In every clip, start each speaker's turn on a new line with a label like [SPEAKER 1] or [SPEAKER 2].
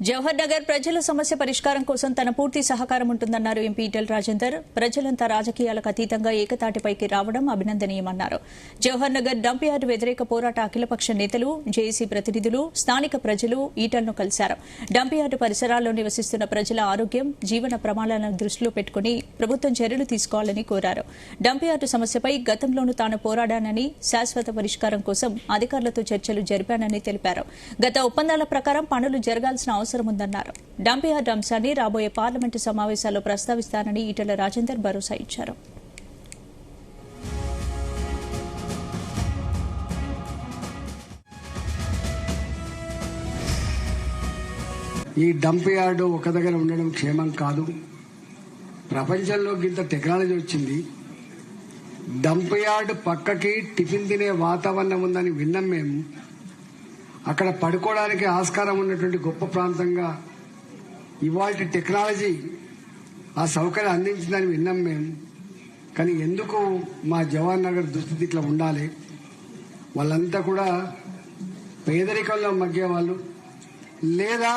[SPEAKER 1] జవహర్ నగర్ ప్రజల సమస్య పరిష్కారం కోసం తన పూర్తి సహకారం ఉంటుందన్నారు ఎంపీ ఈటెల రాజేందర్. ప్రజలంతా రాజకీయాలకు అతీతంగా ఏకతాటిపైకి రావడం అభినందనీయమన్నారు. జవహర్ నగర్ డంప్ యార్డు వ్యతిరేక పోరాట అఖిలపక్ష నేతలు, జేఏసీ ప్రతినిధులు, స్థానిక ప్రజలు ఈటెలను కలిశారు. డంప్ యార్డు పరిసరాల్లో నివసిస్తున్న ప్రజల ఆరోగ్యం, జీవన ప్రమాణాలను దృష్టిలో పెట్టుకుని ప్రభుత్వం చర్యలు తీసుకోవాలని కోరారు. డంప్ యార్డు సమస్యపై గతంలోనూ తాను పోరాడానని, శాశ్వత పరిష్కారం కోసం అధికారులతో చర్చలు జరిపానని తెలిపారు. గత ఒప్పందాల ప్రకారం పనులు జరగాల్సిన అవసరం ఉందన్నారు. డంప్ యార్డు అంశాన్ని రాబోయే పార్లమెంటు సమావేశాల్లో ప్రస్తావిస్తానని ఈటెల రాజేందర్ భరోసా ఇచ్చారు.
[SPEAKER 2] ఈ డంప్ యార్డు ఒక దగ్గర ఉండడం క్షేమం కాదు. ప్రపంచంలో ఇంత టెక్నాలజీ వచ్చింది. డంప్ యార్డు పక్కకి టిఫిన్ తినే వాతావరణం ఉందని విన్నాం మేము. అక్కడ పడుకోవడానికి ఆస్కారం ఉన్నటువంటి గొప్ప ప్రాంతంగా ఇవాళ టెక్నాలజీ ఆ సౌకర్యం అందించిందని విన్నాం మేము. కానీ ఎందుకు మా జవహర్ నగర్ దుస్థితి ఇట్లా ఉండాలి? వాళ్ళంతా కూడా పేదరికంలో మగ్గేవాళ్ళు, లేదా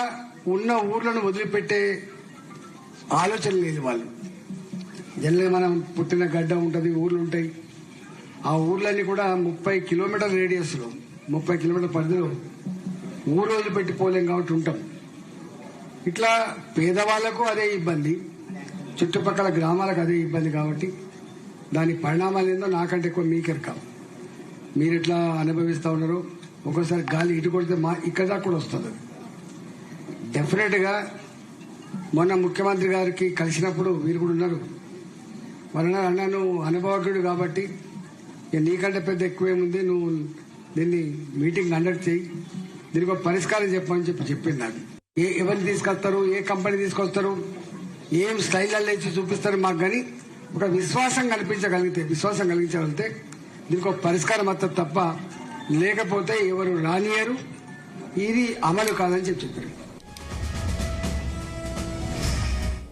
[SPEAKER 2] ఉన్న ఊర్లను వదిలిపెట్టే ఆలోచన లేదు వాళ్ళు. జనరల్గా మనం పుట్టిన గడ్డ ఉంటుంది, ఊర్లు ఉంటాయి. ఆ ఊర్లన్నీ కూడా 30 కిలోమీటర్ల రేడియస్లో, 30 కిలోమీటర్ల పరిధిలో ఊరు వదిలిపెట్టిపోలేం కాబట్టి ఉంటాం. ఇట్లా పేదవాళ్లకు అదే ఇబ్బంది, చుట్టుపక్కల గ్రామాలకు అదే ఇబ్బంది. కాబట్టి దాని పరిణామాలు ఏందో నాకంటే ఎక్కువ మీకెరకాం. మీరు ఎట్లా అనుభవిస్తూ ఉన్నారో. ఒక్కోసారి గాలి ఇటు కొడితే ఇక్కడ దాకా కూడా వస్తుంది. డెఫినెట్ గా మొన్న ముఖ్యమంత్రి గారికి కలిసినప్పుడు మీరు కూడా ఉన్నారు. వాళ్ళ అన్నా నువ్వు అనుభవజ్ఞుడు కాబట్టి నీకంటే పెద్ద ఎక్కువేముంది, నువ్వు దీన్ని మీటింగ్ కండక్ట్ చేయి, దీనికి ఒక పరిష్కారం చెప్పని చెప్పింది నాకు. ఎవరిని తీసుకొస్తారు, ఏ కంపెనీ తీసుకొస్తారు, ఏం స్టైల్లో ఇచ్చి చూపిస్తారు మాకు. కానీ ఒక విశ్వాసం కలిగించగలిగితే దీనికి ఒక పరిష్కారం వస్తుంది తప్ప, లేకపోతే ఎవరు రానియరు. ఇది అమలు కాదని చెప్పారు.